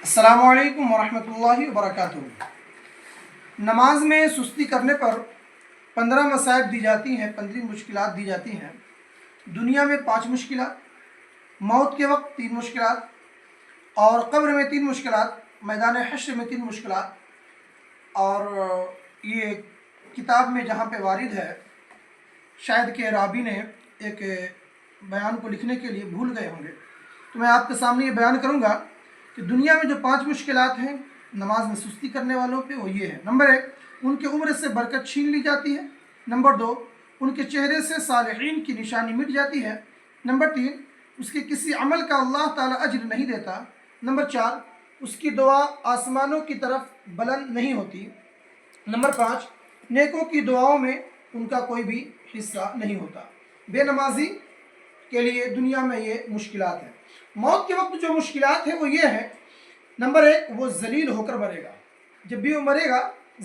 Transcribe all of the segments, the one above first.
السلام علیکم ورحمۃ اللہ وبرکاتہ۔ نماز میں سستی کرنے پر 15 مصائب دی جاتی ہیں، 15 مشکلات دی جاتی ہیں۔ دنیا میں 5 مشکلات، موت کے وقت 3 مشکلات، اور قبر میں 3 مشکلات، میدان حشر میں 3 مشکلات۔ اور یہ کتاب میں جہاں پہ وارد ہے، شاید کہ رابی نے ایک بیان کو لکھنے کے لیے بھول گئے ہوں گے، تو میں آپ کے سامنے یہ بیان کروں گا کہ دنیا میں جو 5 مشکلات ہیں نماز میں سستی کرنے والوں پہ، وہ یہ ہے۔ نمبر 1، ان کے عمر سے برکت چھین لی جاتی ہے۔ نمبر 2، ان کے چہرے سے صالحین کی نشانی مٹ جاتی ہے۔ نمبر 3، اس کے کسی عمل کا اللہ تعالیٰ اجر نہیں دیتا۔ نمبر 4، اس کی دعا آسمانوں کی طرف بلند نہیں ہوتی۔ نمبر 5، نیکوں کی دعاؤں میں ان کا کوئی بھی حصہ نہیں ہوتا۔ بے نمازی کے لیے دنیا میں یہ مشکلات ہیں۔ موت کے وقت جو مشکلات ہیں وہ یہ ہے۔ نمبر 1، وہ ذلیل ہو کر مرے گا۔ جب بھی وہ مرے گا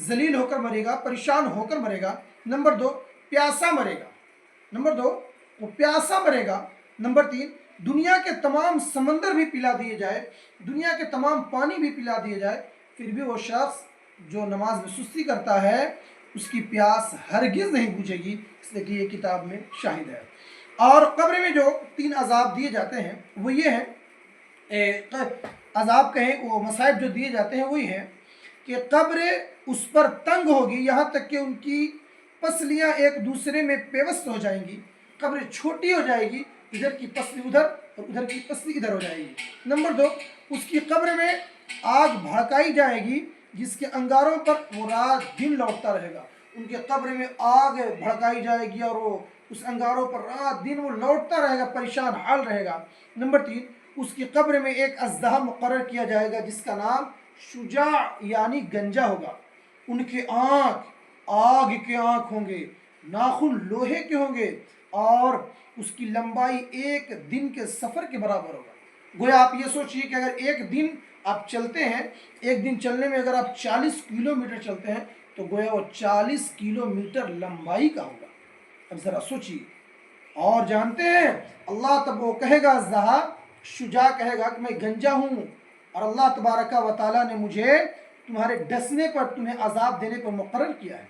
ذلیل ہو کر مرے گا، پریشان ہو کر مرے گا۔ نمبر 2، پیاسا مرے گا۔ وہ پیاسا مرے گا۔ نمبر 3، دنیا کے تمام سمندر بھی پلا دیے جائے، دنیا کے تمام پانی بھی پلا دیے جائے، پھر بھی وہ شخص جو نماز میں سستی کرتا ہے اس کی پیاس ہرگز نہیں بجھے گی، اس لیے کہ یہ کتاب میں شاہد ہے۔ اور قبر میں جو 3 عذاب دیے جاتے ہیں وہ یہ ہیں، عذاب کہیں، وہ مصائب جو دیے جاتے ہیں وہی ہیں کہ قبر اس پر تنگ ہوگی، یہاں تک کہ ان کی پسلیاں ایک دوسرے میں پیوست ہو جائیں گی۔ قبر چھوٹی ہو جائے گی، ادھر کی پسلی ادھر اور ادھر کی پسلی ادھر ہو جائے گی۔ نمبر 2، اس کی قبر میں آگ بھڑکائی جائے گی جس کے انگاروں پر وہ رات دن لوٹتا رہے گا۔ ان کے قبر میں آگ بھڑکائی جائے گی اور وہ اس انگاروں پر رات دن وہ لوٹتا رہے گا، پریشان حال رہے گا۔ نمبر 3، اس کی قبر میں ایک اژدہا مقرر کیا جائے گا جس کا نام شجاع یعنی گنجا ہوگا۔ ان کے آنکھ آگ کے آنکھ ہوں گے، ناخن لوہے کے ہوں گے، اور اس کی لمبائی 1 دن کے سفر کے برابر ہوگا۔ گویا آپ یہ سوچئے کہ اگر 1 دن آپ چلتے ہیں، 1 دن چلنے میں اگر آپ 40 کلومیٹر چلتے ہیں تو گویا وہ 40 کلومیٹر لمبائی کا ہوگا۔ اب ذرا سوچئے۔ اور جانتے ہیں اللہ تب وہ کہے گا، اژدہا شجاع کہے گا کہ میں گنجا ہوں، اور اللہ تبارک و تعالیٰ نے مجھے تمہارے ڈسنے پر، تمہیں عذاب دینے پر مقرر کیا ہے۔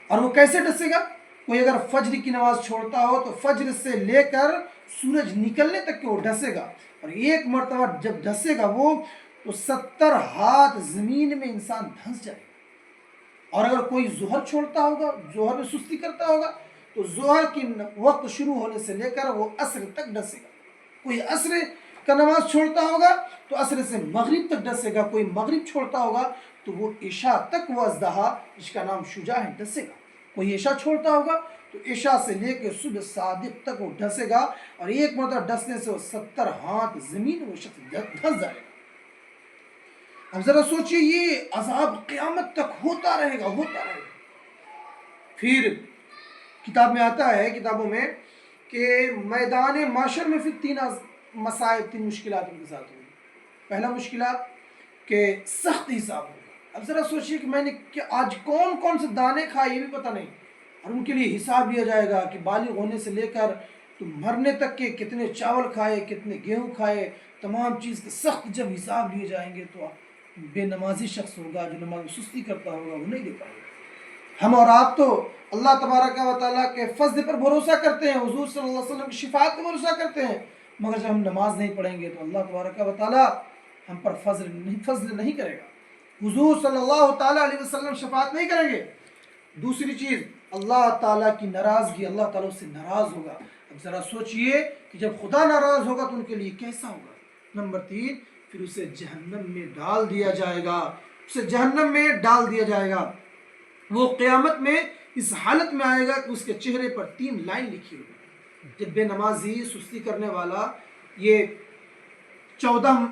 اور وہ کیسے ڈسے گا؟ کوئی اگر فجر کی نماز چھوڑتا ہو تو فجر سے لے کر سورج نکلنے تک کہ وہ ڈسے گا، اور ایک مرتبہ جب ڈسے گا وہ تو 70 ہاتھ زمین میں انسان دھنس جائے گا۔ اور اگر کوئی ظہر چھوڑتا ہوگا، ظہر میں سستی کرتا ہوگا، تو ظہر کی وقت شروع ہونے سے لے کر وہ عصر تک ڈسے گا۔ کوئی عصر کا نماز چھوڑتا ہوگا تو عصر سے مغرب تک ڈسے گا، کوئی مغرب چھوڑتا ہوگا تو وہ عشاء تک وہ اژدہا جس کا نام شجاع ہے ڈسے گا۔ کوئی عشاء چھوڑتا ہوگا تو عشاء سے لے کے صبح صادق تک وہ ڈسے گا، اور ایک مرتبہ ڈسنے سے وہ 70 ہاتھ زمین وہ شخص دھنس جائے گا۔ اب ذرا سوچئے، یہ عذاب قیامت تک ہوتا رہے گا۔ پھر کتاب میں آتا ہے، کتابوں میں، کہ میدان معاشر میں پھر 3 مصائب، 3 مشکلات ان کے ساتھ ہوگی۔ پہلا مشکلات کہ سخت حساب ہوگا۔ اب ذرا سوچئے کہ میں نے آج کون سے دانے کھائے یہ بھی پتہ نہیں، اور ان کے لیے حساب لیا جائے گا کہ بالغ ہونے سے لے کر تو مرنے تک کے کتنے چاول کھائے، کتنے گیہوں کھائے، تمام چیز کے سخت جب حساب لیے جائیں گے تو بے نمازی شخص ہوگا، جو نماز میں سستی کرتا ہوگا، وہ نہیں دے پائے گا۔ ہم اور آپ تو اللہ تبارک و تعالیٰ کے فضل پر بھروسہ کرتے ہیں، حضور صلی اللہ علیہ وسلم کی شفاعت پر بھروسہ کرتے ہیں، مگر جب ہم نماز نہیں پڑھیں گے تو اللہ تبارک و تعالیٰ ہم پر فضل نہیں کرے گا۔ حضور صلی اللہ تعالیٰ علیہ وسلم شفاعت نہیں کریں گے۔ دوسری چیز، اللہ تعالیٰ کی ناراضگی، اللہ تعالیٰ اس سے ناراض ہوگا۔ اب ذرا سوچئے کہ جب خدا ناراض ہوگا تو ان کے لیے کیسا ہوگا۔ نمبر 3، پھر اسے جہنم میں ڈال دیا جائے گا۔ وہ قیامت میں اس حالت میں آئے گا کہ اس کے چہرے پر 3 لائن لکھی ہوگی۔ جب بے نمازی، سستی کرنے والا، یہ 14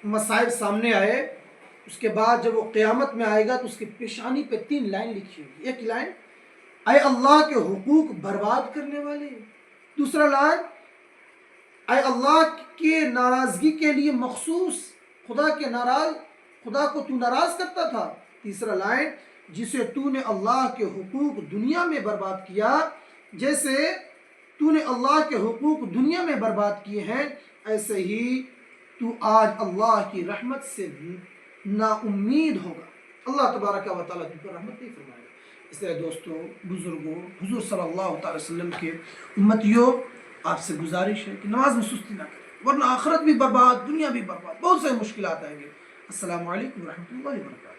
مصائب سامنے آئے، اس کے بعد جب وہ قیامت میں آئے گا تو اس کے پیشانی پہ 3 لائن لکھی ہوگی۔ ایک لائن، اے اللہ کے حقوق برباد کرنے والے۔ دوسرا لائن، اے اللہ کے ناراضگی کے لیے مخصوص، خدا کو تو ناراض کرتا تھا۔ تیسرا لائن، جسے تو نے اللہ کے حقوق دنیا میں برباد کیا، جیسے تو نے اللہ کے حقوق دنیا میں برباد کیے ہیں، ایسے ہی تو آج اللہ کی رحمت سے نا امید ہوگا، اللہ تبارک و تعالیٰ تم پر رحمت نہیں فرمائے گا۔ اس لیے دوستوں، بزرگوں، حضور صلی اللہ تعالی وسلم کے امتیوں، آپ سے گزارش ہے کہ نماز میں سستی نہ کریں، ورنہ آخرت بھی برباد، دنیا بھی برباد، بہت سے مشکلات آئیں گے۔ السلام علیکم ورحمۃ اللہ وبرکاتہ۔